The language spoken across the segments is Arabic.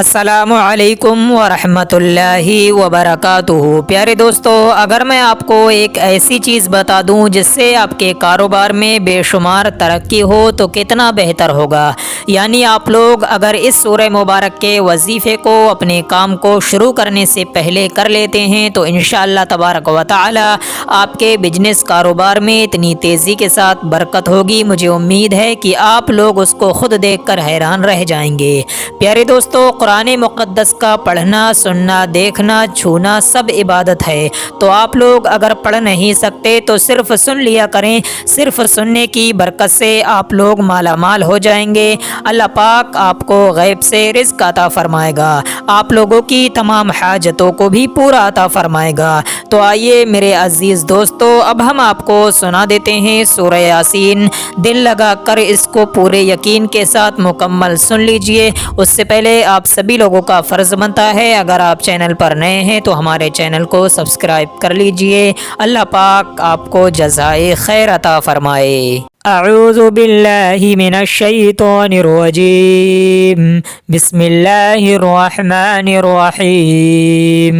अस्सलामु अलैकुम वरहमतुल्लाहि वबरकातुहू। प्यारे दोस्तों, अगर मैं आपको एक ऐसी चीज़ बता दूं जिससे आपके कारोबार में बेशुमार तरक्की हो तो कितना बेहतर होगा। यानी आप लोग अगर इस सूरह मुबारक के वजीफ़े को अपने काम को शुरू करने से पहले कर लेते हैं तो इंशाअल्लाह तबारक व तआला आपके बिजनेस कारोबार में इतनी तेज़ी के साथ बरकत होगी। मुझे उम्मीद है कि आप लोग उसको ख़ुद देख कर हैरान रह जाएंगे। प्यारे दोस्तों, कुरान मुक़द्दस का पढ़ना, सुनना, देखना, छूना सब इबादत है। तो आप लोग अगर पढ़ नहीं सकते तो सिर्फ़ सुन लिया करें। सिर्फ़ सुनने की बरकत से आप लोग माला माल हो जाएंगे। अल्लाह पाक आपको गैब से रिज़्क़ अता फ़रमाएगा, आप लोगों की तमाम हाजतों को भी पूरा अता फ़रमाएगा। तो आइए मेरे अज़ीज़ दोस्तों, अब हम आपको सुना देते हैं सूरह यासीन। दिल लगा कर इसको पूरे यकीन के साथ मुकम्मल सुन लीजिए। उससे पहले आप सभी लोगों का फ़र्ज़ बनता है, अगर आप चैनल पर नए हैं तो हमारे चैनल को सब्सक्राइब कर लीजिए। अल्लाह पाक आपको जज़ाए खैर अता फ़रमाए। अऊज़ु बिल्लाहि मिनश शैतानिर रजीम। बिस्मिल्लाहिर रहमानिर रहीम।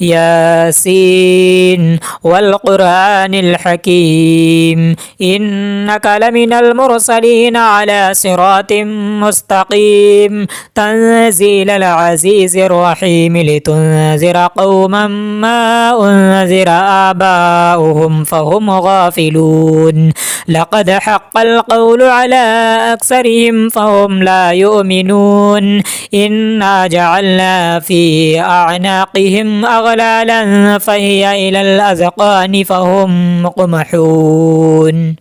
यासीन वल कुरानिल हकीम। इन्नका लमिनल मुरसलीन अला सिरातिम मुस्तकीम। तंज़ीलल अज़ीज़िर रहीम लितुनज़िरा कौमम मा उनज़िरा आबाउहुम फहुम गाफिलून। लक़द हक़्क़ल क़ौलु अला अक्सरिहिम फ़हुम ला युमिनून। इन्ना जअलना फ़ी अअनाक़िहिम अग़लालन फ़हिय इलल अज़क़ानि फ़हुम मुक़महून।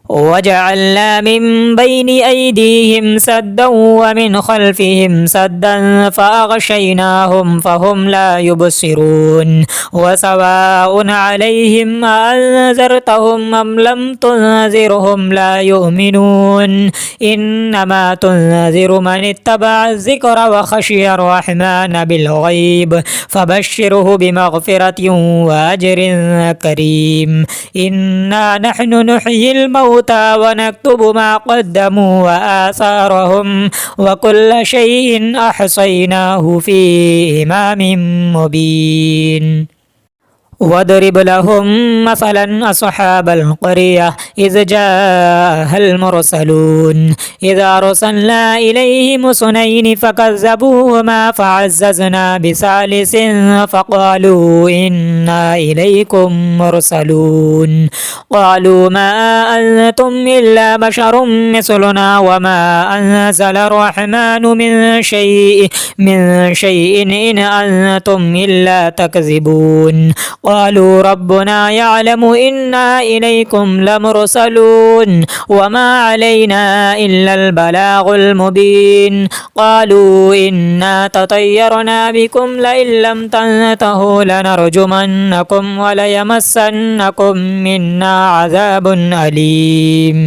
वजअलना मिन बैनि ऐदीहिम सद्दन वमिन खल्फ़िहिम सद्दन फ़अग़शयनाहुम फ़हुम ला युबसिरून। वसवाउन अलैहिम अअन्ज़रतहुम अम लम तुनज़िरहुम ला युमिनून। इन्नमा तुनज़िरु मन इत्तबअ ज़िक्र व ख़शियर रहमान बिलग़ैब फ़बश्शिरहु बिमग़फ़िरतिन व अज्रिन करीम। इन्ना नहनु नुह्यिल मौता व नक्तुबु मा क़द्दमू व आसारहुम व कुल्ल शैइन अहसैनाहु फ़ी इमामिन मुबीन। वदरिब लहुम मसलन अस्हाबल क़रिया इज़ जाअहल मुरसलून। इज़ अरसलना इलैहिम सुनैनि फ़कज़्ज़बूहुमा फ़अज़्ज़ज़ना बिसालिसिन फ़क़ालू इन्ना इलैकुम मुरसलून। क़ालू मा अंतुम इल्ला बशरुम मिस्लुना व मा अंज़लर रहमानु मिन शैइन इन अंतुम इल्ला तकज़िबून। क़ालू रब्बुना यअलमु इन्ना इलैकुम लमुरसलून व मा अलैना इल्लल बलागुल मुबीन। क़ालू इन्ना ततय्यरना बिकुम लइन लम तंतहू लनरजुमन्नकुम व लयमस्सन्नकुम मिन्ना अज़ाबुन अलीम।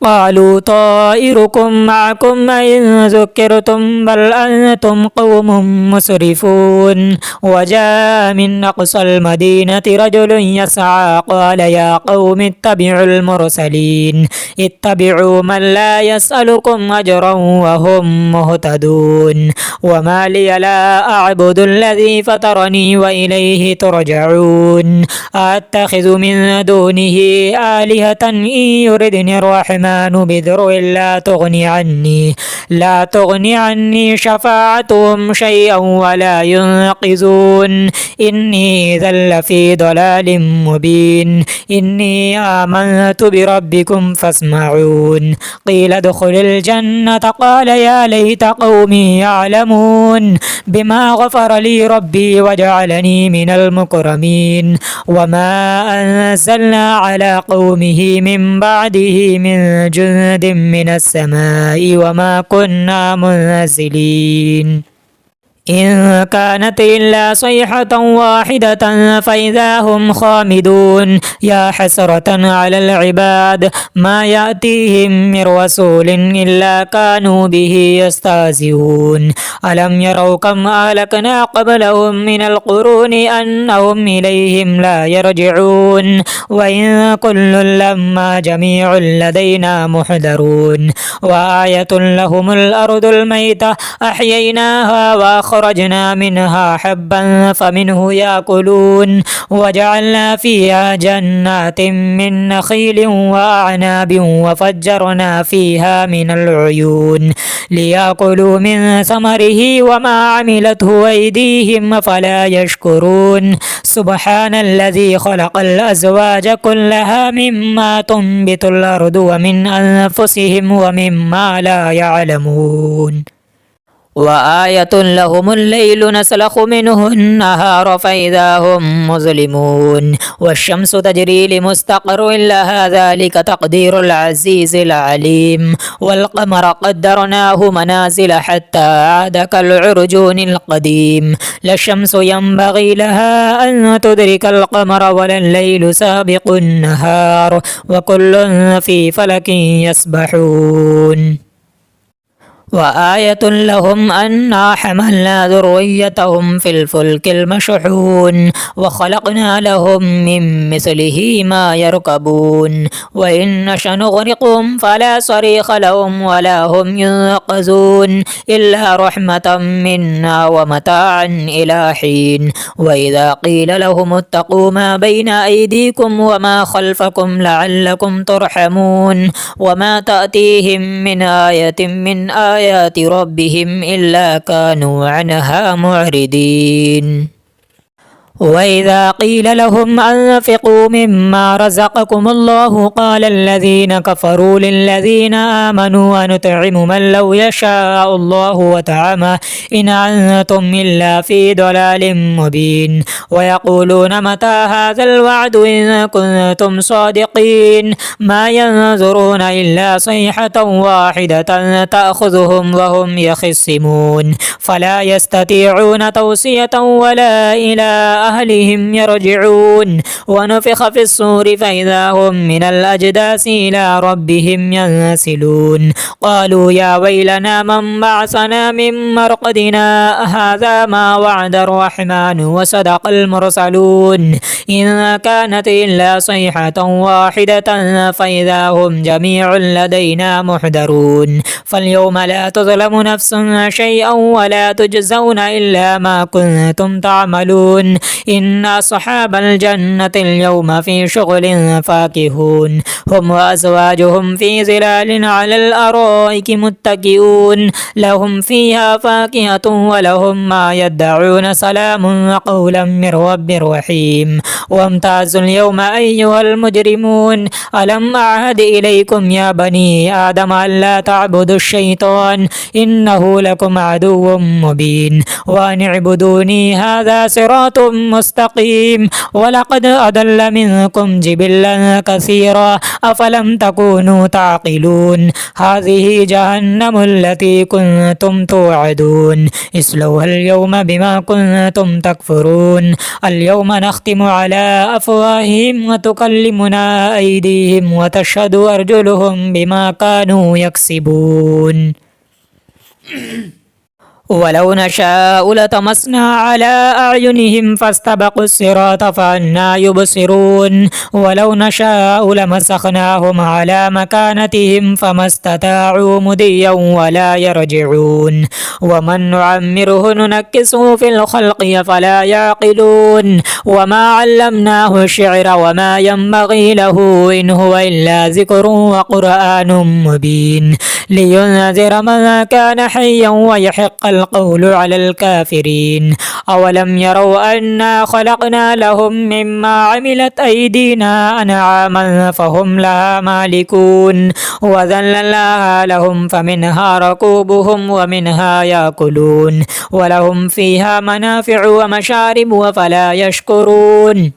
क़ालू ताइरुकुम मअकुम अइन ज़ुक्किरतुम बल अंतुम क़ौमुम मुस्रिफ़ून। वजाअ मिन अक़सल मदीनति रजुलुन यसअ क़ाल या क़ौमि इत्तबिउल मुरसलीन। इत्तबिउ मन ला यसअलुकुम अजरन व हुम मुहतदून। व मा लिय ला अअबुदुल्लज़ी फ़तरनी व इलैहि तुरजऊन। अत्तख़िज़ु मिन दूनिहि आलिहतन इन युरिदनि रहमान बिदुर्रिन ला तुग़नि अन्नी शफ़ाअतुहुम शैअन व ला युनक़िज़ून। इन्नी इज़न लफ़ी ضलालिम मुबीन। इन्नी आमनतु बिरब्बिकुम फ़स्मऊन। क़ील उद्ख़ुलिल जन्नत क़ाल या लैत क़ौमी यअलमून बिमा ग़फ़र ली रब्बी वजअलनी मिनल मुकरमीन। व मा अंज़लना अला क़ौमिही मिन बअदिही मिन जुन्दिन मिनस समाई व मा कुन्ना मुनज़िलीन। إن كانت إلا صيحة واحدة فإذا هم خامدون يا حسرة على العباد ما يأتيهم من رسول إلا كانوا به يستهزئون ألم يروا كم أهلكنا قبلهم من القرون أنهم إليهم لا يرجعون وإن كل لما جميع لدينا محضرون وآية لهم الأرض الميتة أحييناها وأخرجنا منها حبا فمنه يأكلون وجعلنا فيها جنات من نخيل وأعناب وفجرنا فيها من العيون ليأكلوا من ثمره وما عملته أيديهم فلا يشكرون سبحان الذي خلق الأزواج كلها مما تنبت الأرض ومن أنفسهم ومما لا يعلمون وآية لهم الليل نسلخ منه النهار فإذا هم مظلمون والشمس تجري لمستقر لها ذلك تقدير العزيز العليم والقمر قدرناه منازل حتى عاد كالعرجون القديم لا الشمس ينبغي لها أن تدرك القمر ولا الليل سابق النهار وكل في فلك يسبحون وآية لهم أنا حملنا ذريتهم في الفلك المشحون وخلقنا لهم من مثله ما يركبون وإن نشأ نغرقهم فلا صريخ لهم ولا هم ينقذون إلا رحمة منا ومتاعا إلى حين وإذا قيل لهم اتقوا ما بين أيديكم وما خلفكم لعلكم ترحمون وما تأتيهم من آية من آيات ربهم إلا كانوا عنها معرضين وإذا قيل لهم أنفقوا مما رزقكم الله قال الذين كفروا للذين آمنوا أنطعم من لو يشاء الله وطعمه إن أنتم إلا في ضلال مبين ويقولون متى هذا الوعد إن كنتم صادقين ما ينظرون إلا صيحة واحدة تأخذهم وهم يخصمون فلا يستطيعون توصية ولا إلى أهلهم يرجعون ونفخ في الصور فإذا هم من الأجداث إلى ربهم ينسلون قالوا يا ويلنا من بعثنا من مرقدنا هذا ما وعد الرحمن وصدق المرسلون إن كانت إلا صيحة واحدة فإذا هم جميع لدينا محضرون فاليوم لا تظلم نفس شيئا ولا تجزون إلا ما كنتم تعملون إن أصحاب الجنة اليوم في شغل فاكهون هم وأزواجهم في ظلال على الأرائك متكئون لهم فيها فاكهة ولهم ما يدعون سلام قولا من رب رحيم وامتازوا اليوم أيها المجرمون ألم أعهد إليكم يا بني آدم ألا تعبدوا الشيطان إنه لكم عدو مبين وأن اعبدوني هذا صراط مستقيم ولقد أضل منكم جبلا كثيرا أفلم تكونوا تعقلون هذه جهنم التي كنتم توعدون اصلوها اليوم بما كنتم تكفرون اليوم نختم على أفواههم وتكلمنا أيديهم وتشهد أرجلهم بما كانوا يكسبون ولو نشاء لطمسنا على أعينهم فاستبقوا الصراط فأنى يبصرون ولو نشاء لمسخناهم على مكانتهم فما استطاعوا مضيا ولا يرجعون ومن نعمره ننكسه في الخلق فلا يعقلون وما علمناه الشعر وما ينبغي له إن هو إلا ذكر وقرآن مبين لينذر من كان حيا ويحق القول على الكافرين أولم يروا أنا خلقنا لهم مما عملت أيدينا أنعاما فهم لها مالكون وذللناها لهم فمنها ركوبهم ومنها يأكلون ولهم فيها منافع ومشارب وفلا يشكرون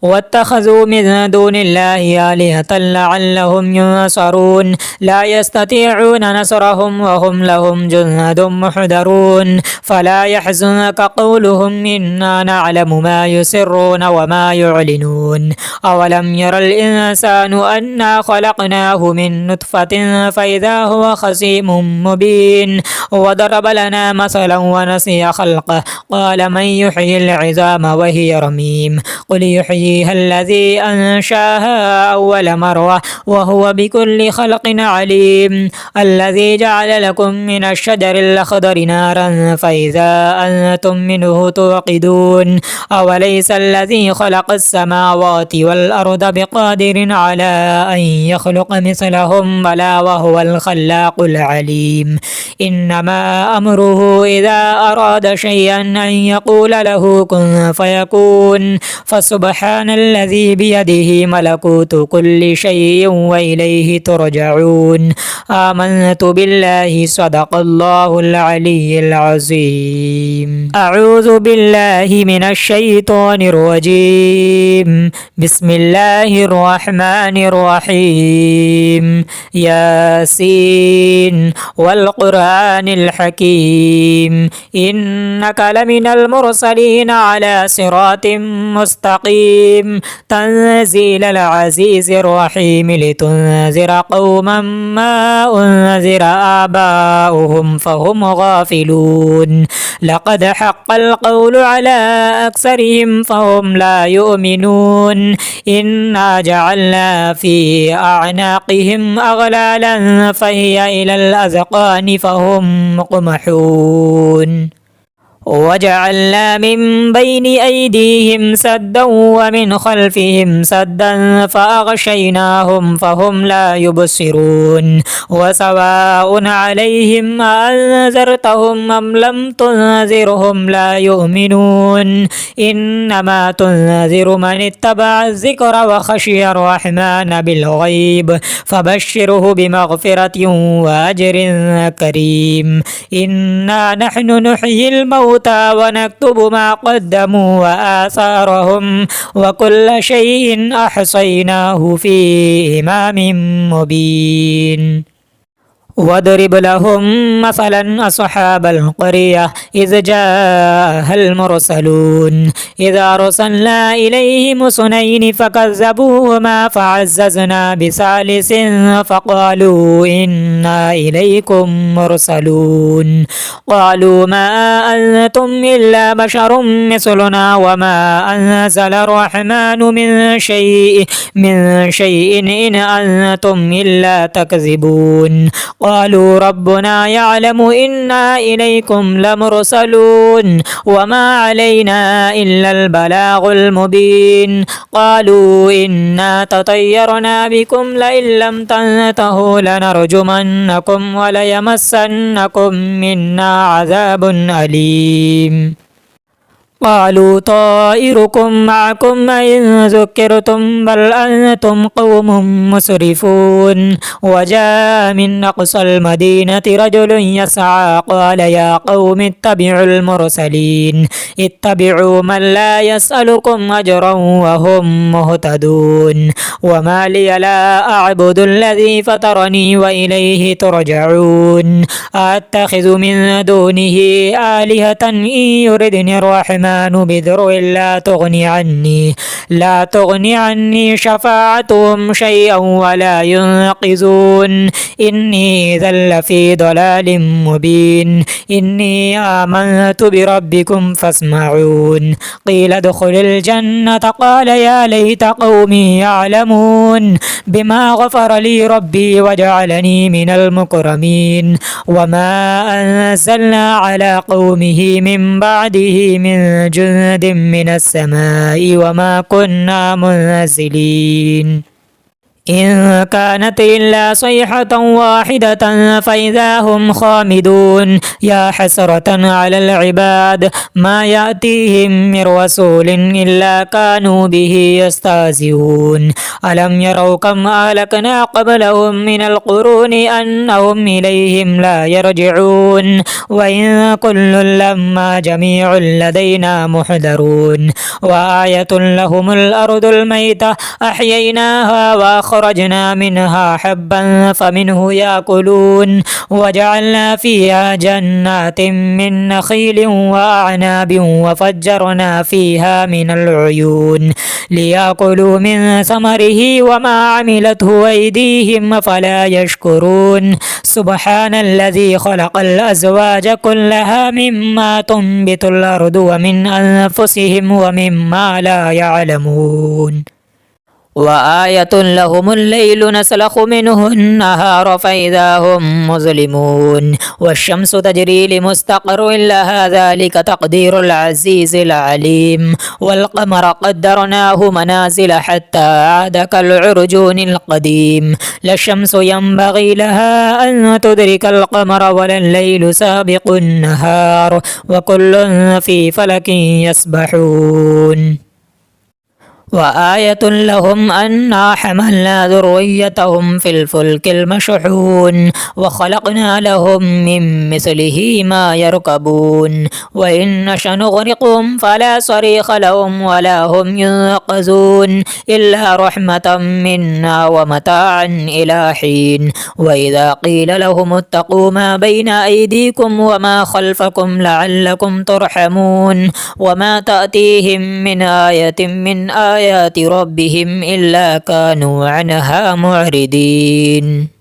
واتخذوا من دون الله آلهة لعلهم ينصرون لا يستطيعون نصرهم وهم لهم جند محضرون فلا يحزنك قولهم إنا نعلم ما يسرون وما يعلنون أولم ير الإنسان أنا خلقناه من نطفة فإذا هو خصيم مبين وضرب لنا مثلا ونسي خلقه قال من يحيي العظام وهي رميم قل يحييها الذي أنشاها أول مرة وهو بكل خلق عليم الذي جعل لكم من الشجر الأخضر نارا فإذا أنتم منه توقدون أوليس الذي خلق السماوات والأرض بقادر على أن يخلق مثلهم بلى وهو الخلاق العليم إنما أمره إذا أراد شيئا أن يقول له كن فيكون فسبحان الذي بيده ملكوت كل شيء وإليه ترجعون آمنت بالله صدق الله العلي العظيم أعوذ بالله من الشيطان الرجيم بسم الله الرحمن الرحيم ياسين والقرآن الحكيم إنك لمن المرسلين على صراط مستقيم تنزيل العزيز الرحيم لتنذر قوما ما أنذر آباؤهم فهم غافلون لقد حق القول على أكثرهم فهم لا يؤمنون إنا جعلنا في أعناقهم أغلالا فهي إلى الأذقان فهم مقمحون وجعلنا من بين أيديهم سدا ومن خلفهم سدا فأغشيناهم فهم لا يبصرون وسواء عليهم أنذرتهم أم لم تنذرهم لا يؤمنون إنما تنذر من اتبع الذكر وخشي الرحمن بالغيب فبشره بمغفرة وأجر كريم إنا نحن نحيي الموتى ونكتب ما قدموا وآثارهم وكل شيء أحصيناه في إمام مبين واضرب لهم مثلا أصحاب القرية إذ جاءها المرسلون إذا أرسلنا إليهم اثنين فكذبوهما فعززنا بثالث فقالوا إنا إليكم مرسلون قالوا ما أنتم إلا بشر مثلنا وما أنزل الرحمن من شيء إن أنتم إلا تكذبون قالوا ربنا يعلم إنا إليكم لمرسلون وما علينا إلا البلاغ المبين قالوا إنا تطيرنا بكم لئن لم تنتهوا لنرجمنكم وليمسنكم منا عذاب أليم قالوا طائركم معكم إن ذكرتم بل أنتم قوم مسرفون وجاء من أقصى المدينة رجل يسعى قال يا قوم اتبعوا المرسلين اتبعوا من لا يسألكم أجرا وهم مهتدون وما لي لا أعبد الذي فطرني وإليه ترجعون أتخذ من دونه آلهة إن يردني الرحمن بضر لا تغني عني شفاعتهم شيئا ولا ينقذون إني إذا لفي ضلال مبين إني آمنت بربكم فاسمعون قيل ادخل الجنة قال يا ليت قومي يعلمون بما غفر لي ربي وجعلني من المكرمين وما أنزلنا على قومه من بعده من جند من السماء وما كنا منزلين إن كانت إلا صيحة واحدة فإذا هم خامدون يا حسرة على العباد ما يأتيهم من رسول إلا كانوا به يستهزئون ألم يروا كم أهلكنا قبلهم من القرون أنهم إليهم لا يرجعون وإن كل لما جميع لدينا محضرون وآية لهم الأرض الميتة أحييناها وأخرجنا منها حبا فمنه يأكلون وجعلنا فيها جنات من نخيل وأعناب وفجرنا فيها من العيون ليأكلوا من ثمره وما عملته أيديهم فلا يشكرون سبحان الذي خلق الأزواج كلها مما تنبت الأرض ومن أنفسهم ومما لا يعلمون وآية لهم الليل نسلخ منه النهار فإذا هم مظلمون والشمس تجري لمستقر لها ذلك تقدير العزيز العليم والقمر قدرناه منازل حتى عاد كالعرجون القديم لا الشمس ينبغي لها أن تدرك القمر ولا الليل سابق النهار وكل في فلك يسبحون وآية لهم أنا حملنا ذريتهم في الفلك المشحون وخلقنا لهم من مثله ما يركبون وإن نشأ نغرقهم فلا صريخ لهم ولا هم ينقذون إلا رحمة منا ومتاعا إلى حين وإذا قيل لهم اتقوا ما بين أيديكم وما خلفكم لعلكم ترحمون وما تأتيهم من آية من آيات ربهم إلا كانوا عنها معرضين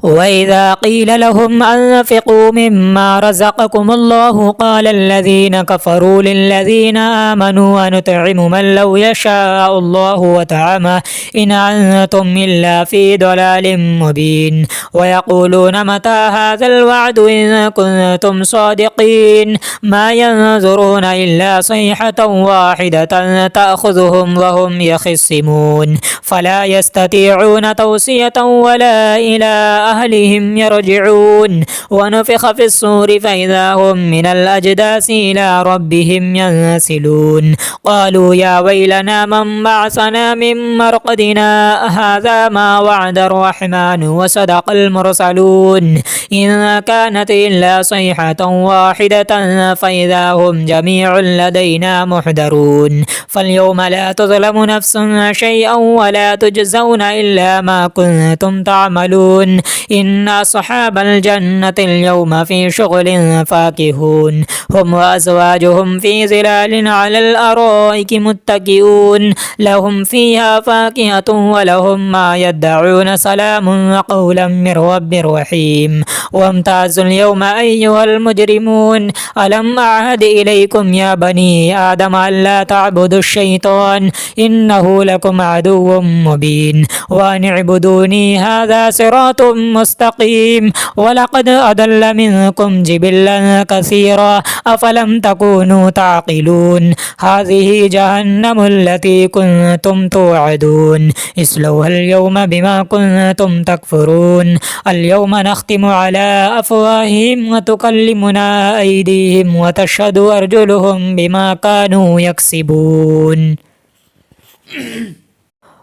وإذا قيل لهم أنفقوا مما رزقكم الله قال الذين كفروا للذين آمنوا أنطعم من لو يشاء الله وطعمه إن أنتم إلا في ضلال مبين ويقولون متى هذا الوعد إن كنتم صادقين ما ينظرون إلا صيحة واحدة تأخذهم وهم يخصمون فلا يستطيعون توصية ولا إلى أهلهم يرجعون ونفخ في الصور فإذا هم من الأجداث إلى ربهم ينسلون قالوا يا ويلنا من بعثنا من مرقدنا هذا ما وعد الرحمن وصدق المرسلون إن كانت إلا صيحة واحدة فإذا هم جميع لدينا محضرون فاليوم لا تظلم نفس شيئا ولا تجزون إلا ما كنتم تعملون إن أصحاب الجنة اليوم في شغل فاكهون هم وأزواجهم في ظلال على الأرائك متكئون لهم فيها فاكهة ولهم ما يدعون سلام قولا من رب رحيم وامتازوا اليوم أيها المجرمون ألم أعهد إليكم يا بني آدم ألا تعبدوا الشيطان إنه لكم عدو مبين وأن اعبدوني هذا صراط مستقيم ولقد أضل منكم جبلا كثيرا أفلم تكونوا تعقلون هذه جهنم التي كنتم توعدون اصلوها اليوم بما كنتم تكفرون اليوم نختم على أفواههم وتكلمنا أيديهم وتشهد أرجلهم بما كانوا يكسبون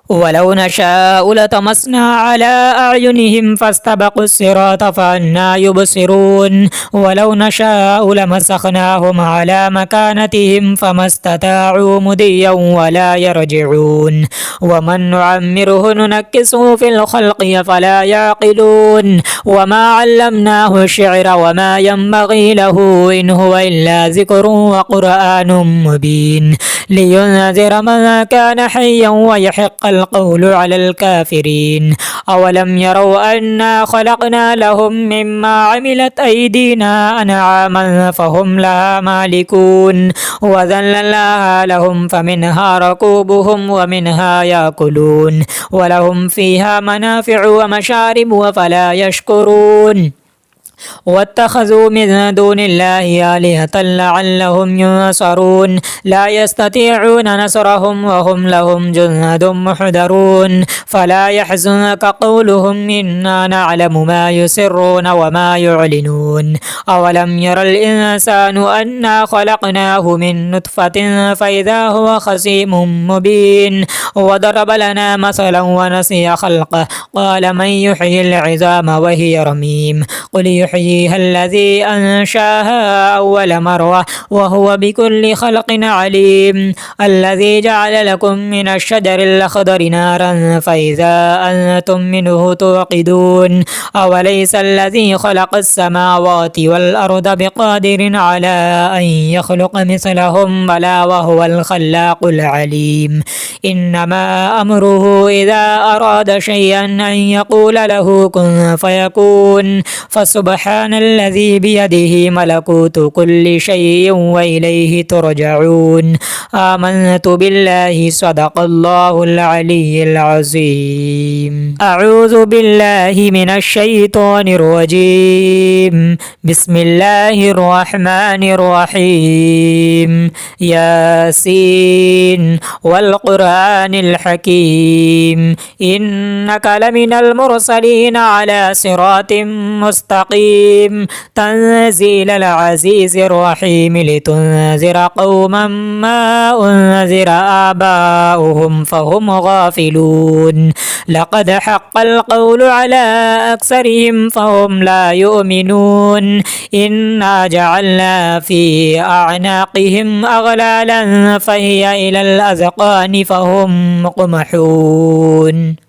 ولو نشاء لطمسنا على أعينهم فاستبقوا الصراط فأنى يبصرون ولو نشاء لمسخناهم على مكانتهم فما استطاعوا مضيا ولا يرجعون ومن نعمره ننكسه في الخلق فلا يعقلون وما علمناه الشعر وما ينبغي له إن هو إلا ذكر وقرآن مبين لينذر من كان حيا ويحق القول على الكافرين أولم يروا أنا خلقنا لهم مما عملت أيدينا أنعاما فهم لها مالكون وذللناها لهم فمنها ركوبهم ومنها يأكلون ولهم فيها منافع ومشارب وفلا يشكرون واتخذوا من دون الله آلهة لعلهم ينصرون لا يستطيعون نصرهم وهم لهم جند محضرون فلا يحزنك قولهم إنا نعلم ما يسرون وما يعلنون أولم ير الإنسان أنا خلقناه من نطفة فإذا هو خصيم مبين وضرب لنا مثلا ونسي خلقه قال من يحيي العظام وهي رميم قل يحييها الذي أنشاها أول مرة وهو بكل خلق عليم الذي جعل لكم من الشجر الأخضر نارا فإذا أنتم منه توقدون أوليس الذي خلق السماوات والأرض بقادر على أن يخلق مثلهم بلى وهو الخلاق العليم إنما أمره إذا أراد شيئا أن يقول له كن فيكون فسبحان الذي بيده ملكوت كل شيء وإليه ترجعون آمنت بالله صدق الله العلي العظيم أعوذ بالله من الشيطان الرجيم بسم الله الرحمن الرحيم ياسين والقرآن الحكيم إنك لمن المرسلين على صراط مستقيم تنزيل العزيز الرحيم لتنذر قوما ما أنذر آباؤهم فهم غافلون لقد حق القول على أكثرهم فهم لا يؤمنون إنا جعلنا في أعناقهم أغلالا فهي إلى الأذقان فهم مقمحون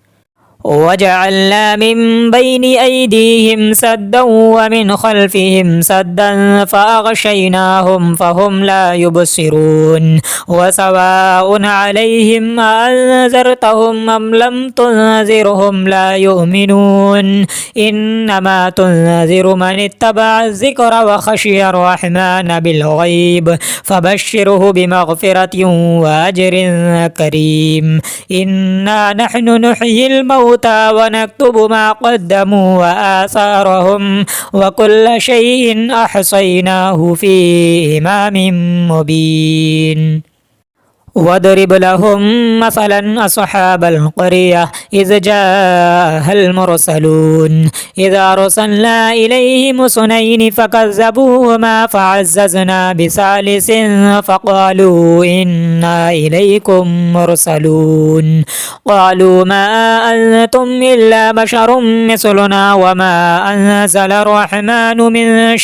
وجعلنا من بين أيديهم سدا ومن خلفهم سدا فأغشيناهم فهم لا يبصرون وسواء عليهم أنذرتهم أم لم تنذرهم لا يؤمنون إنما تنذر من اتبع الذكر وخشي الرحمن بالغيب فبشره بمغفرة وأجر كريم إنا نحن نحيي الموتى ونكتب ما قدموا وآثارهم وكل شيء أحصيناه في إمام مبين واضرب لهم مثلا أصحاب القرية إذ جاءها المرسلون إذا أرسلنا إليهم اثنين فكذبوهما فعززنا بثالث فقالوا إنا إليكم مرسلون قالوا ما أنتم إلا بشر مثلنا وما أنزل الرحمن من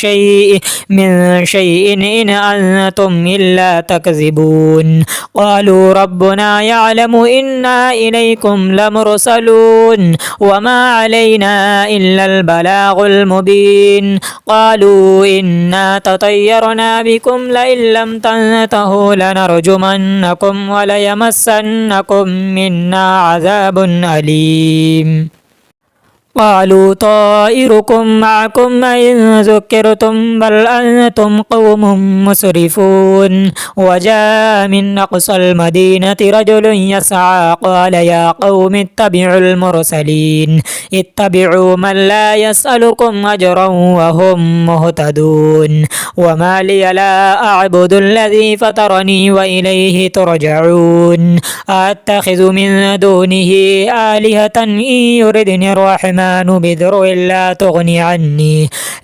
شيء إن أنتم إلا تكذبون قالوا ربنا يعلم إنا إليكم لمرسلون وما علينا إلا البلاغ المبين قالوا إنا تطيرنا بكم لئن لم تنتهوا لنرجمنكم وليمسنكم منا عذاب أليم قالوا طائركم معكم إن ذكرتم بل أنتم قوم مسرفون وجاء من أقصى المدينة رجل يسعى قال يا قوم اتبعوا المرسلين اتبعوا من لا يسألكم أجرا وهم مهتدون وما لي لا أعبد الذي فطرني وإليه ترجعون أتخذ من دونه آلهة إن يردني الرحمن بضر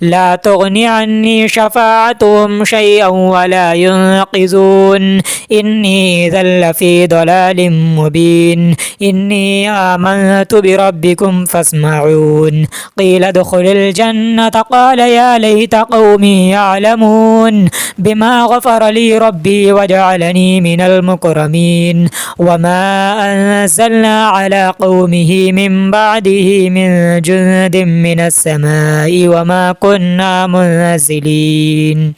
لا تغني عني شفاعتهم شيئا ولا ينقذون إني إذا لفي ضلال مبين إني آمنت بربكم فاسمعون قيل ادخل الجنة قال يا ليت قومي يعلمون بما غفر لي ربي وجعلني من المكرمين وما أنزلنا على قومه من بعده من جند من السماء وما كنا منزلين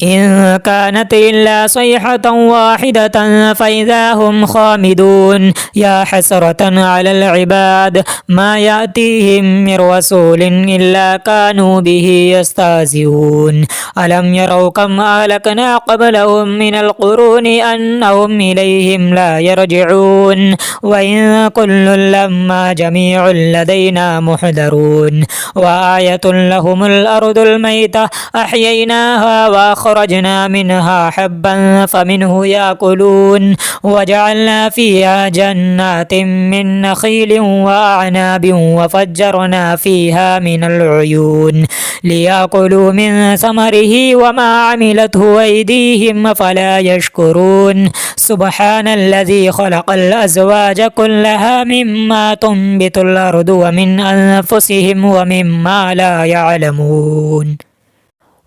إن كانت إلا صيحة واحدة فإذا هم خامدون يا حسرة على العباد ما يأتيهم من رسول إلا كانوا به يستهزئون ألم يروا كم أهلكنا قبلهم من القرون أنهم إليهم لا يرجعون وإن كل لما جميع لدينا محضرون وآية لهم الأرض الميتة أحييناها وأخرجنا منها حبا فمنه يأكلون وجعلنا فيها جنات من نخيل وأعناب وفجرنا فيها من العيون ليأكلوا من ثمره وما عملته أيديهم فلا يشكرون سبحان الذي خلق الأزواج كلها مما تنبت الأرض ومن أنفسهم ومما لا يعلمون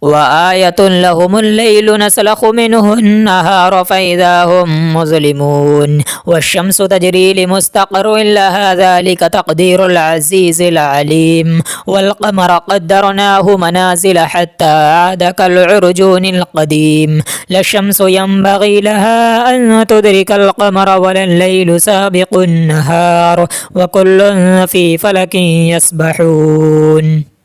وآية لهم الليل نسلخ منه النهار فإذا هم مظلمون والشمس تجري لمستقر لها ذلك تقدير العزيز العليم والقمر قدرناه منازل حتى عاد كالعرجون القديم لا الشمس ينبغي لها أن تدرك القمر ولا الليل سابق النهار وكل في فلك يسبحون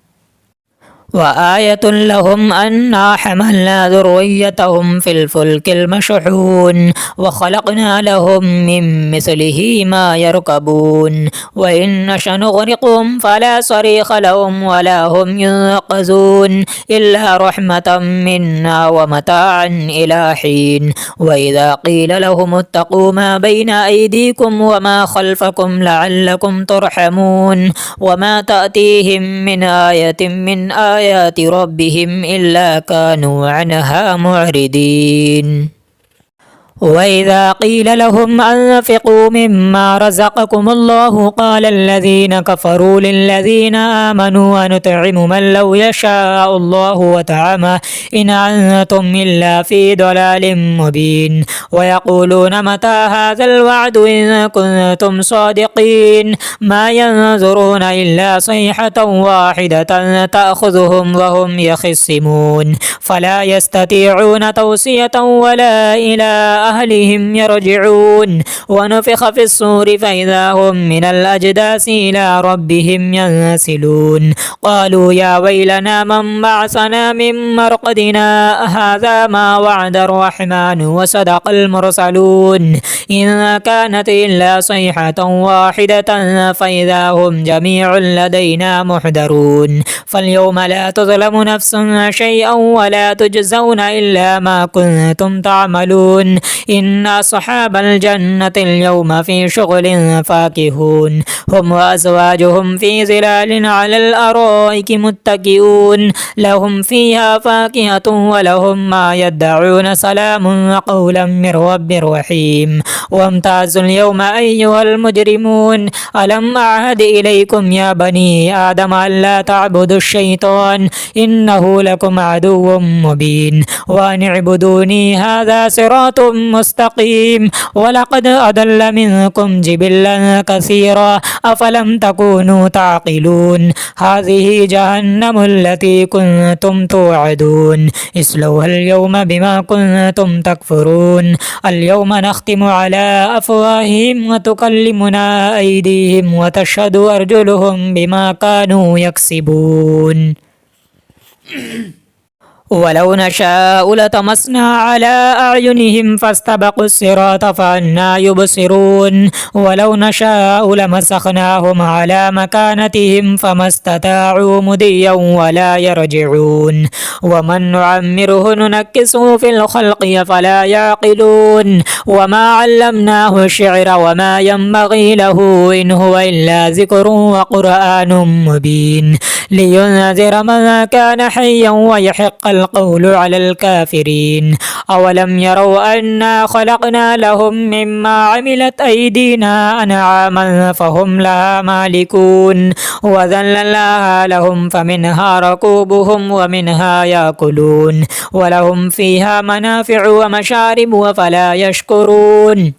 وآية لهم أنا حملنا ذريتهم في الفلك المشحون وخلقنا لهم من مثله ما يركبون وإن نشأ نغرقهم فلا صريخ لهم ولا هم ينقذون إلا رحمة منا ومتاعا إلى حين وإذا قيل لهم اتقوا ما بين أيديكم وما خلفكم لعلكم ترحمون وما تأتيهم من آية من آيات ربهم إلا كانوا عنها معرضين وإذا قيل لهم أنفقوا مما رزقكم الله قال الذين كفروا للذين آمنوا ونطعم من لو يشاء الله وطعمه إن أنتم إلا في ضلال مبين ويقولون متى هذا الوعد إن كنتم صادقين ما ينظرون إلا صيحة واحدة تأخذهم وهم يخصمون فلا يستطيعون توصية ولا إلى أهلهم يرجعون ونفخ في الصور فإذا هم من الأجداث إلى ربهم ينسلون قالوا يا ويلنا من بعثنا من مرقدنا هذا ما وعد الرحمن وصدق المرسلون إن كانت إلا صيحة واحدة فإذا هم جميع لدينا محضرون فاليوم لا تظلم نفس شيئا ولا تجزون إلا ما كنتم تعملون إن أصحاب الجنة اليوم في شغل فاكهون هم وأزواجهم في ظلال على الأرائك متكئون لهم فيها فاكهة ولهم ما يدعون سلام قولا من رب رحيم وامتازوا اليوم أيها المجرمون ألم أعهد إليكم يا بني آدم ألا تعبدوا الشيطان إنه لكم عدو مبين وأن اعبدوني هذا صراط مستقيم ولقد أضل منكم جبلا كثيرا أفلم تكونوا تعقلون هذه جهنم التي كنتم توعدون اصلوها اليوم بما كنتم تكفرون اليوم نختم على أفواههم وتكلمنا أيديهم وتشهد أرجلهم بما كانوا يكسبون ولو نشاء لطمسنا على أعينهم فاستبقوا الصراط فأنى يبصرون ولو نشاء لمسخناهم على مكانتهم فما استطاعوا مضيا ولا يرجعون ومن نعمره ننكسه في الخلق فلا يعقلون وما علمناه الشعر وما ينبغي له إن هو إلا ذكر وقرآن مبين لينذر من كان حيا ويحق القول على الكافرين أولم يروا أنا خلقنا لهم مما عملت أيدينا أنعاما فهم لها مالكون وذللناها لهم فمنها ركوبهم ومنها يأكلون ولهم فيها منافع ومشارب وفلا يشكرون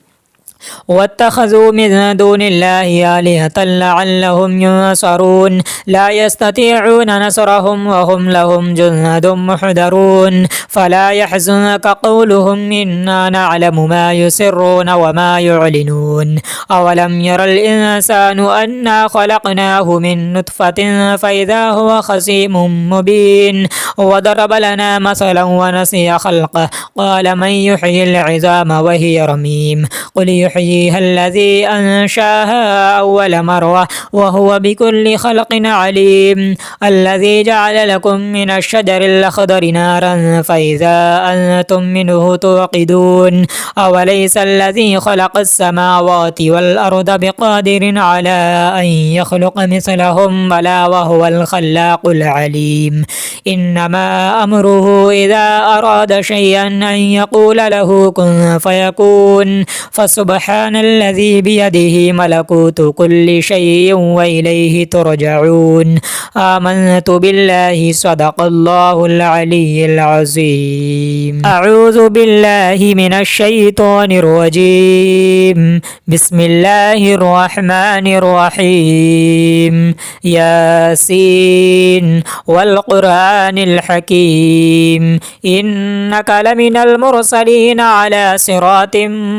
واتخذوا من دون الله آلهة لعلهم ينصرون لا يستطيعون نصرهم وهم لهم جند محضرون فلا يحزنك قولهم إنا نعلم ما يسرون وما يعلنون أولم ير الإنسان أنا خلقناه من نطفة فإذا هو خصيم مبين وضرب لنا مثلا ونسي خلقه قال من يحيي العظام وهي رميم قل يحييها الذي أنشاها أول مرة وهو بكل خلق عليم الذي جعل لكم من الشجر الأخضر نارا فإذا أنتم منه توقدون أوليس الذي خلق السماوات والأرض بقادر على أن يخلق مثلهم بلى وهو الخلاق العليم إنما أمره إذا أراد شيئا أن يقول له كن فيكون فسبحان الذي بيده ملكوت كل شيء وإليه ترجعون آمنت بالله صدق الله العلي العظيم أعوذ بالله من الشيطان الرجيم بسم الله الرحمن الرحيم ياسين والقرآن الحكيم إنك لمن المرسلين على صراط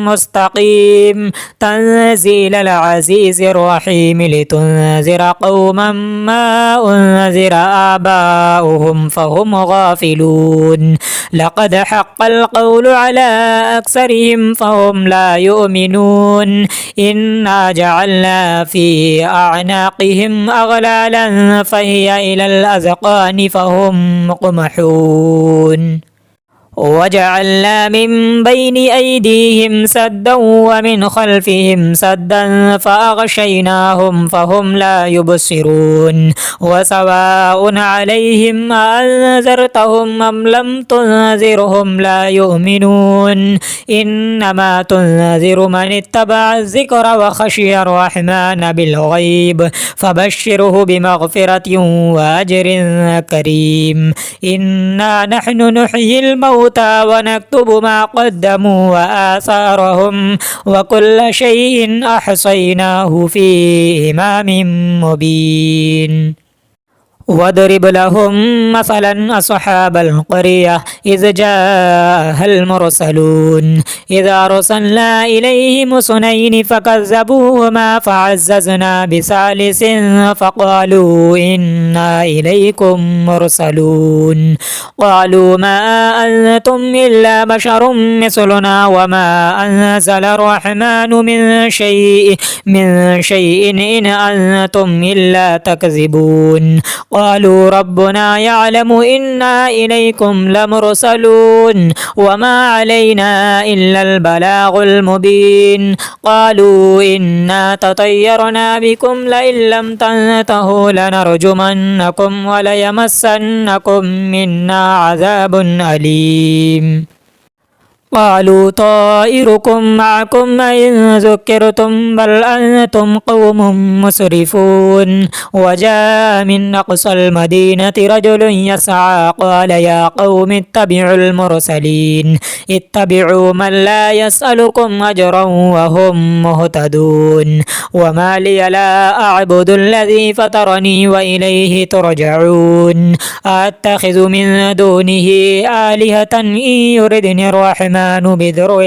مستقيم تنزيل العزيز الرحيم لتنذر قوما ما أنذر آباؤهم فهم غافلون لقد حق القول على أكثرهم فهم لا يؤمنون إنا جعلنا في أعناقهم أغلالا فهي إلى الأذقان فهم مقمحون وجعلنا من بين أيديهم سدا ومن خلفهم سدا فأغشيناهم فهم لا يبصرون وسواء عليهم أنذرتهم أم لم تنذرهم لا يؤمنون إنما تنذر من اتبع الذكر وخشي الرحمن بالغيب فبشره بمغفرة وأجر كريم إنا نحن نحيي الموتى ونكتب ما قدموا وآثارهم وكل شيء أحصيناه في إمام مبين واضرب لهم مثلا أصحاب القرية إذ جاءها المرسلون إذا أرسلنا إليهم اثنين فكذبوهما فعززنا بثالث فقالوا إنا إليكم مرسلون قالوا ما أنتم إلا بشر مثلنا وما أنزل الرحمن من شيء إن أنتم إلا تكذبون قالوا ربنا يعلم إنا إليكم لمرسلون وما علينا إلا البلاغ المبين قالوا إنا تطيرنا بكم لئن لم تنتهوا لنرجمنكم وليمسنكم منا عذاب أليم قالوا طائركم معكم إن ذكرتم بل أنتم قوم مسرفون وجاء من أقصى المدينة رجل يسعى قال يا قوم اتبعوا المرسلين اتبعوا من لا يسألكم أجرا وهم مهتدون وما لي لا أعبد الذي فطرني وإليه ترجعون أتخذ من دونه آلهة إن يردني الرحمن بضر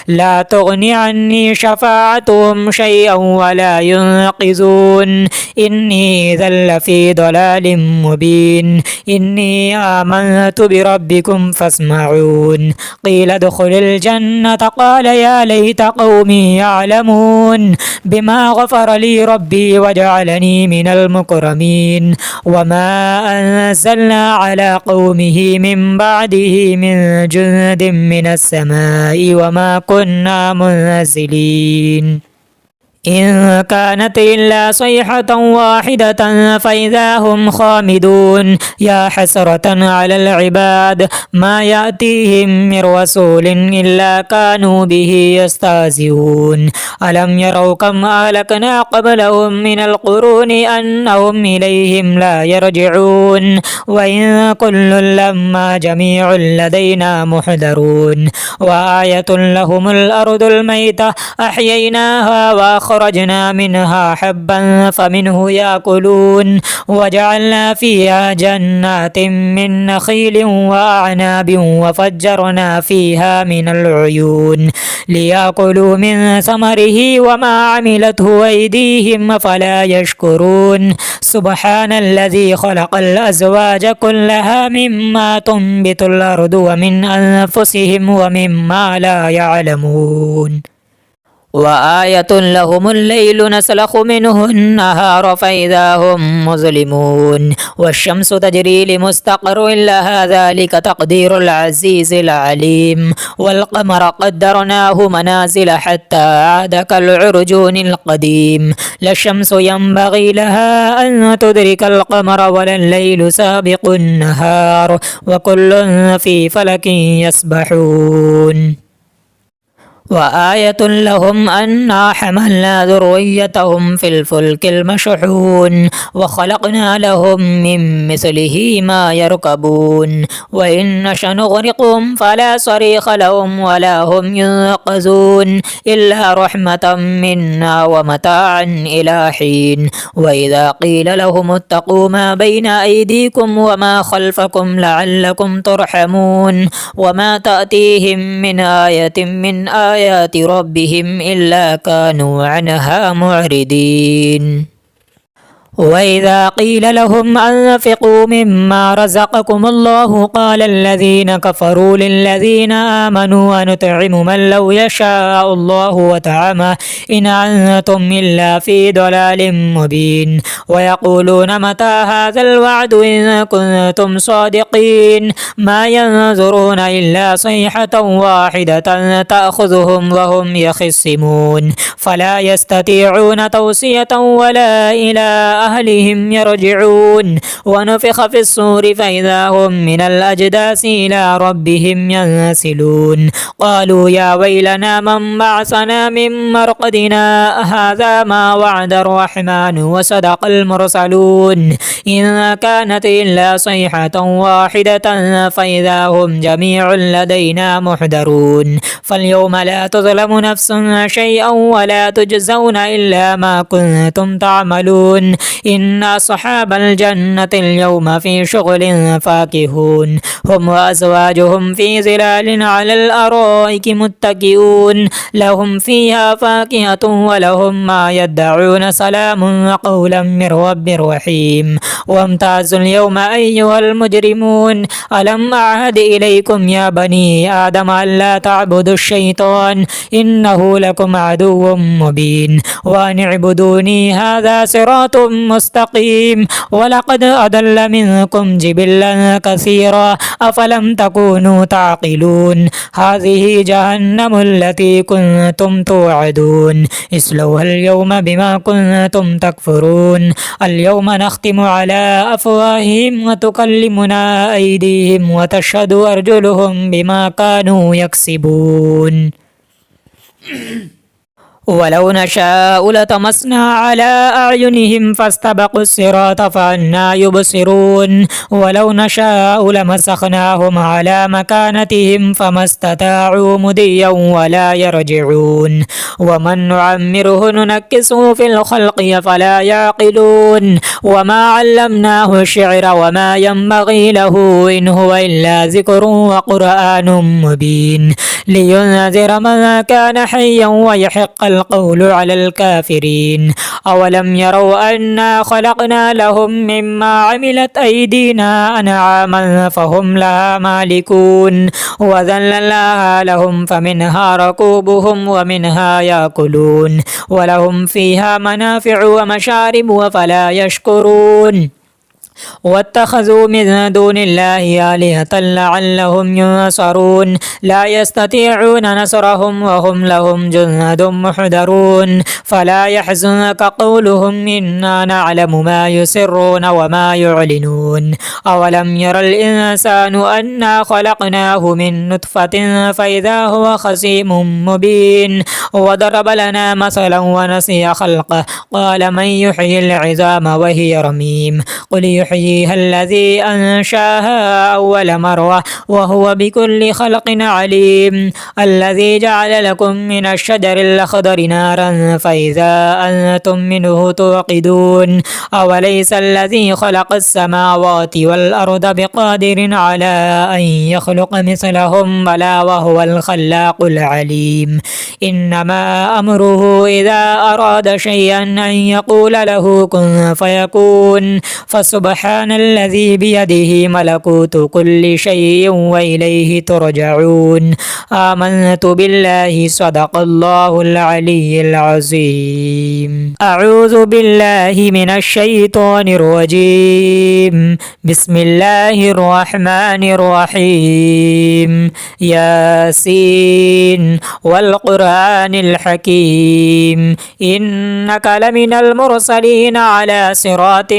لا تغني عني شفاعتهم شيئا ولا ينقذون إني ذل في ضلال مبين إني آمنت بربكم فاسمعون قيل ادخل الجنة قال يا ليت قومي يعلمون بما غفر لي ربي وجعلني من المكرمين وما أنزلنا على قومه من بعده من جند من السماء وما كنا منزلين إن كانت إلا صيحة واحدة فإذا هم خامدون يا حسرة على العباد ما يأتيهم من رسول إلا كانوا به يستهزئون ألم يروا كم أهلكنا قبلهم من القرون أنهم إليهم لا يرجعون وإن كل لما جميع لدينا محضرون وآية لهم الأرض الميتة أحييناها وأخرجنا منها حبا فمنه يأكلون وجعلنا فيها جنات من نخيل وأعناب وفجرنا فيها من العيون ليأكلوا من ثمره وما عملته أيديهم فلا يشكرون سبحان الذي خلق الأزواج كلها مما تنبت الأرض ومن أنفسهم ومما لا يعلمون وآية لهم الليل نسلخ منه النهار فإذا هم مظلمون والشمس تجري لمستقر لها ذلك تقدير العزيز العليم والقمر قدرناه منازل حتى عاد كالعرجون القديم لا الشمس ينبغي لها أن تدرك القمر ولا الليل سابق النهار وكل في فلك يسبحون وآية لهم أنا حملنا ذريتهم في الفلك المشحون وخلقنا لهم من مثله ما يركبون وإن نشأ نغرقهم فلا صريخ لهم ولا هم ينقذون إلا رحمة منا ومتاعا إلى حين وإذا قيل لهم اتقوا ما بين أيديكم وما خلفكم لعلكم ترحمون وما تأتيهم من آية من آيات ربهم إلا كانوا عنها معرضين وإذا قيل لهم أنفقوا مما رزقكم الله قال الذين كفروا للذين آمنوا أنطعم من لو يشاء الله وطعمه إن أنتم إلا في ضلال مبين ويقولون متى هذا الوعد إن كنتم صادقين ما ينظرون إلا صيحة واحدة تأخذهم وهم يخصمون فلا يستطيعون توصية ولا إلى أهلهم يرجعون ونفخ في الصور فإذا هم من الأجداث إلى ربهم ينسلون قالوا يا ويلنا من بعثنا من مرقدنا هذا ما وعد الرحمن وصدق المرسلون إن كانت إلا صيحة واحدة فإذا هم جميع لدينا محضرون فاليوم لا تظلم نفس شيئا ولا تجزون إلا ما كنتم تعملون إن أصحاب الجنة اليوم في شغل فاكهون هم وأزواجهم في ظلال على الأرائك متكئون لهم فيها فاكهة ولهم ما يدعون سلام قولا من رب رحيم وامتازوا اليوم أيها المجرمون ألم أعهد إليكم يا بني آدم ألا تعبدوا الشيطان إنه لكم عدو مبين وأن اعبدوني هذا صراط مستقيم ولقد أضل منكم جبلا كثيرا أفلم تكونوا تعقلون هذه جهنم التي كنتم توعدون اصلوها اليوم بما كنتم تكفرون اليوم نختم على أفواههم وتكلمنا أيديهم وتشهد أرجلهم بما كانوا يكسبون ولو نشاء لطمسنا على أعينهم فاستبقوا الصراط فأنى يبصرون ولو نشاء لمسخناهم على مكانتهم فما استطاعوا مضيا ولا يرجعون ومن نعمره ننكسه في الخلق فلا يعقلون وما علمناه الشعر وما ينبغي له إن هو إلا ذكر وقرآن مبين لينذر من كان حيا ويحق القول على الكافرين أولم يروا أنا خلقنا لهم مما عملت أيدينا أنعاما فهم لها مالكون وذللناها لهم فمنها ركوبهم ومنها يأكلون ولهم فيها منافع ومشارب وفلا يشكرون واتخذوا من دون الله آلهة لعلهم ينصرون لا يستطيعون نصرهم وهم لهم جند محضرون فلا يحزنك قولهم إنا نعلم ما يسرون وما يعلنون أولم ير الإنسان أنا خلقناه من نطفة فإذا هو خصيم مبين وضرب لنا مثلا ونسي خلقه قال من يحيي العظام وهي رميم قل يحييها الذي أنشاها أول مرة وهو بكل خلق عليم الذي جعل لكم من الشجر الأخضر نارا فإذا أنتم منه توقدون أوليس الذي خلق السماوات والأرض بقادر على أن يخلق مثلهم بلى وهو الخلاق العليم إنما أمره إذا أراد شيئا أن يقول له كن فيكون فسبحان الذي بيده ملكوت كل شيء وإليه ترجعون آمنت بالله صدق الله العلي العظيم أعوذ بالله من الشيطان الرجيم بسم الله الرحمن الرحيم ياسين والقرآن الحكيم إنك لمن المرسلين على صراط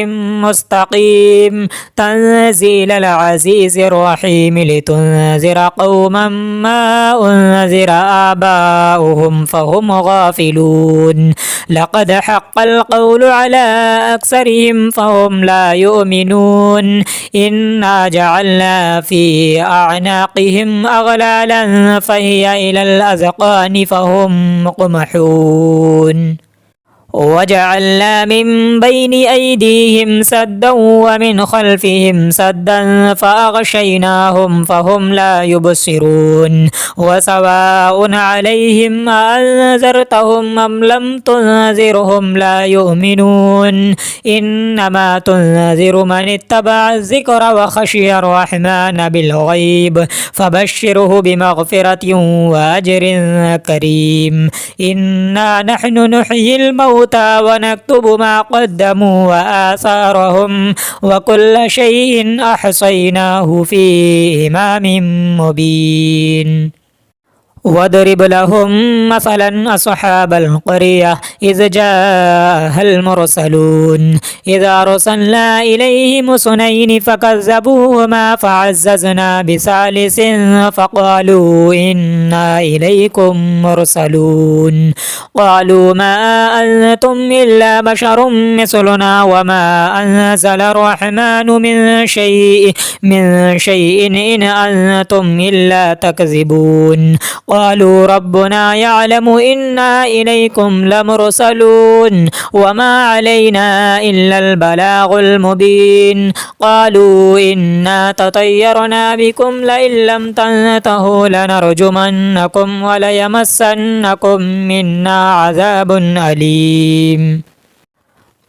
مستقيم تنزيل العزيز الرحيم لتنذر قوما ما أنذر آباؤهم فهم غافلون لقد حق القول على أكثرهم فهم لا يؤمنون إنا جعلنا في أعناقهم أغلالا فهي إلى الأذقان فهم مقمحون وجعلنا من بين أيديهم سدا ومن خلفهم سدا فأغشيناهم فهم لا يبصرون وسواء عليهم أنذرتهم أم لم تنذرهم لا يؤمنون إنما تنذر من اتبع الذكر وخشي الرحمن بالغيب فبشره بمغفرة وأجر كريم إنا نحن نحيي الموتى ونكتب ما قدموا وآثارهم وكل شيء أحصيناه في إمام مبين واضرب لهم مثلا أصحاب القرية إذ جاءها المرسلون إذا أرسلنا إليهم اثنين فكذبوهما فعززنا بثالث فقالوا إنا إليكم مرسلون قالوا ما أنتم إلا بشر مثلنا وما أنزل الرحمن من شيء إن أنتم إلا تكذبون قالوا ربنا يعلم إنا إليكم لمرسلون وما علينا إلا البلاغ المبين قالوا إنا تطيرنا بكم لئن لم تنتهوا لنرجمنكم وليمسنكم منا عذاب أليم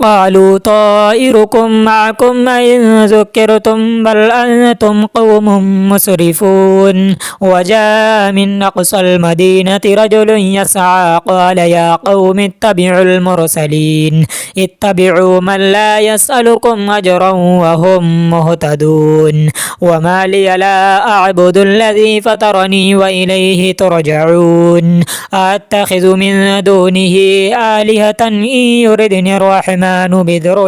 قالوا طائركم معكم إن ذكرتم بل أنتم قوم مسرفون وجاء من أقصى المدينة رجل يسعى قال يا قوم اتبعوا المرسلين اتبعوا من لا يسألكم أجرا وهم مهتدون وما لي لا أعبد الذي فطرني وإليه ترجعون أتخذ من دونه آلهة إن يردني الرحمن بضر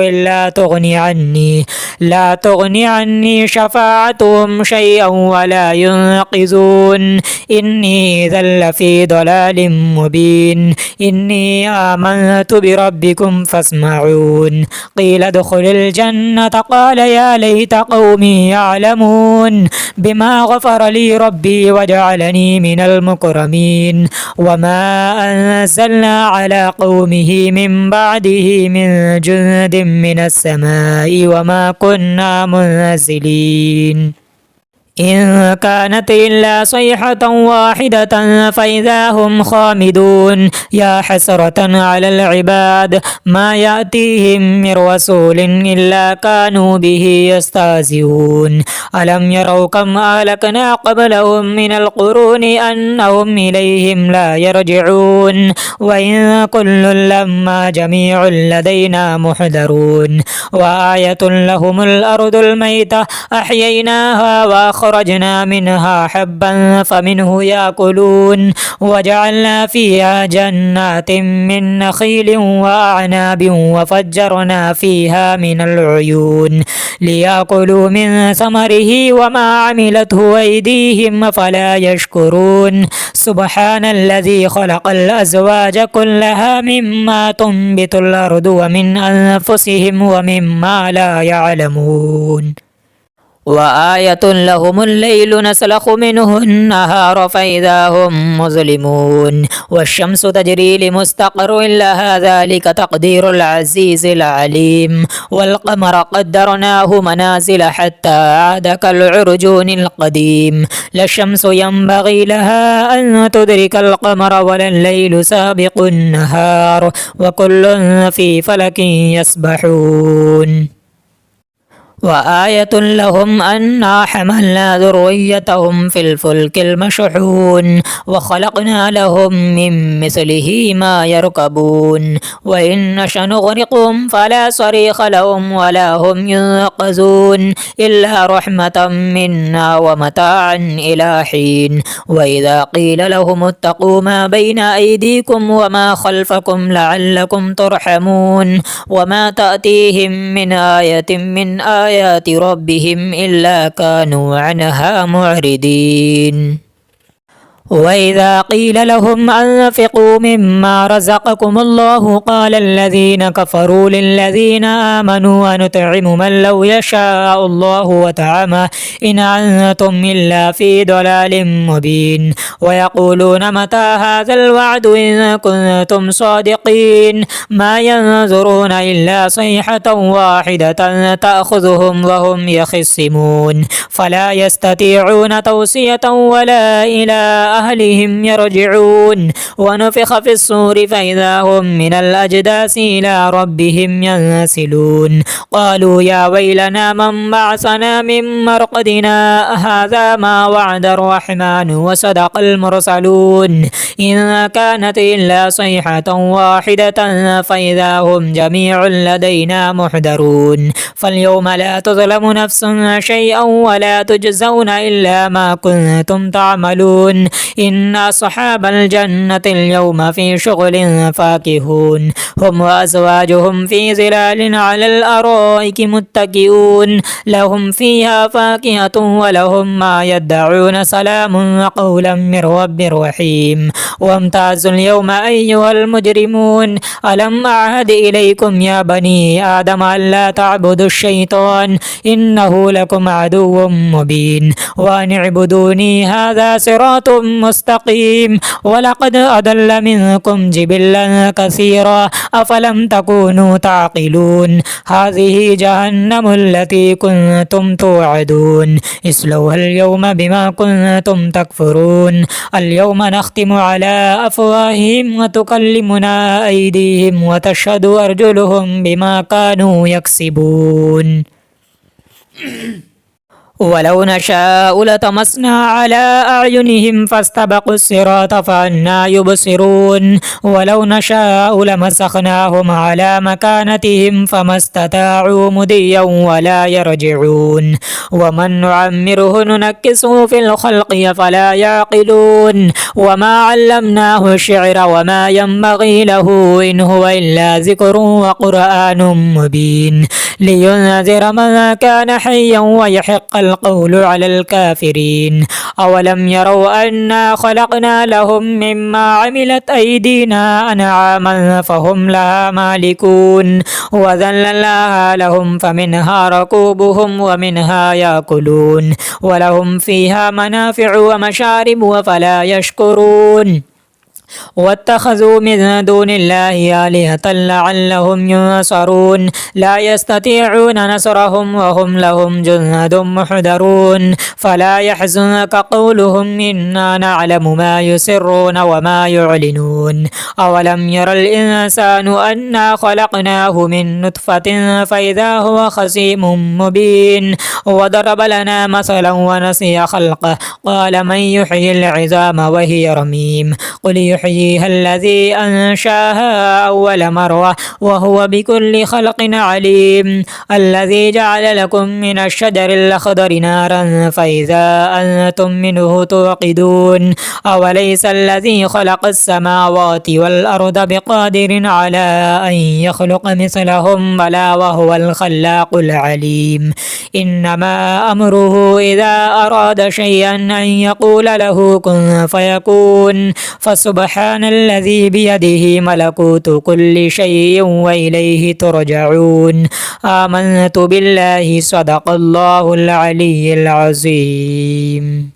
لا تغني عني شفاعتهم شيئا ولا ينقذون إني ذا لفي ضلال مبين إني آمنت بربكم فاسمعون قيل ادخل الجنة قال يا ليت قومي يعلمون بما غفر لي ربي وجعلني من المكرمين وما أنزلنا على قومه من بعده من جند من السماء وما كنا منزلين إن كانت إلا صيحة واحدة فإذا هم خامدون يا حسرة على العباد ما يأتيهم من رسول إلا كانوا به يستهزئون ألم يروا كم أهلكنا قبلهم من القرون أنهم إليهم لا يرجعون وإن كل لما جميع لدينا محضرون وآية لهم الأرض الميتة أحييناها وأخرجنا منها حبا فمنه يأكلون وجعلنا فيها جنات من نخيل وأعناب وفجرنا فيها من العيون ليأكلوا من ثمره وما عملته أيديهم فلا يشكرون سبحان الذي خلق الأزواج كلها مما تنبت الأرض ومن أنفسهم ومما لا يعلمون وآية لهم الليل نسلخ منه النهار فإذا هم مظلمون والشمس تجري لمستقر لها ذلك تقدير العزيز العليم والقمر قدرناه منازل حتى عاد كالعرجون القديم لا الشمس ينبغي لها أن تدرك القمر ولا الليل سابق النهار وكل في فلك يسبحون وآية لهم أنا حملنا ذريتهم في الفلك المشحون وخلقنا لهم من مثله ما يركبون وإن نشأ نغرقهم فلا صريخ لهم ولا هم ينقذون إلا رحمة منا ومتاعا إلى حين وإذا قيل لهم اتقوا ما بين أيديكم وما خلفكم لعلكم ترحمون وما تأتيهم من آية من آيات ربهم إلا كانوا عنها معرضين وإذا قيل لهم أنفقوا مما رزقكم الله قال الذين كفروا للذين آمنوا أنطعم من لو يشاء الله وطعمه إن أنتم إلا في ضلال مبين ويقولون متى هذا الوعد إن كنتم صادقين ما ينظرون إلا صيحة واحدة تأخذهم وهم يخصمون فلا يستطيعون توصية ولا إلى أهلهم يرجعون ونفخ في الصور فإذا هم من الأجداث إلى ربهم ينسلون قالوا يا ويلنا من بعثنا من مرقدنا هذا ما وعد الرحمن وصدق المرسلون إن كانت إلا صيحة واحدة فإذا هم جميع لدينا محضرون فاليوم لا تظلم نفس شيئا ولا تجزون إلا ما كنتم تعملون إن أصحاب الجنة اليوم في شغل فاكهون هم وأزواجهم في ظلال على الأرائك متكئون لهم فيها فاكهة ولهم ما يدعون سلام قولا من رب رحيم وامتازوا اليوم أيها المجرمون ألم أعهد إليكم يا بني آدم ألا تعبدوا الشيطان إنه لكم عدو مبين وأن اعبدوني هذا صراط مستقيم ولقد أضل منكم جبلا كثيرا أفلم تكونوا تعقلون هذه جهنم التي كنتم توعدون اصلوها اليوم بما كنتم تكفرون اليوم نختم على أفواههم وتكلمنا أيديهم وتشهد أرجلهم بما كانوا يكسبون ولو نشاء لطمسنا على أعينهم فاستبقوا الصراط فأنى يبصرون ولو نشاء لمسخناهم على مكانتهم فما استطاعوا مضيا ولا يرجعون ومن نعمره ننكسه في الخلق فلا يعقلون وما علمناه الشعر وما ينبغي له إن هو إلا ذكر وقرآن مبين لينذر من كان حيا ويحق القول على الكافرين أولم يروا أنا خلقنا لهم مما عملت أيدينا أنعاما فهم لها مالكون وذللناها لهم فمنها ركوبهم ومنها يأكلون ولهم فيها منافع ومشارب وفلا يشكرون واتخذوا من دون الله آلهة لعلهم ينصرون لا يستطيعون نصرهم وهم لهم جند محضرون فلا يحزنك قولهم إنا نعلم ما يسرون وما يعلنون أولم ير الإنسان أنا خلقناه من نطفة فإذا هو خصيم مبين وضرب لنا مثلا ونسي خلقه قال من يحيي العظام وهي رميم قل يحييها الذي أنشاها أول مرة وهو بكل خلق عليم الذي جعل لكم من الشجر الأخضر نارا فإذا أنتم منه توقدون أوليس الذي خلق السماوات والأرض بقادر على أن يخلق مثلهم بلى وهو الخلاق العليم إنما أمره إذا أراد شيئا أن يقول له كن فيكون فسبحان الذي بيده ملكوت كل شيء وإليه ترجعون آمنت بالله صدق الله العلي العظيم.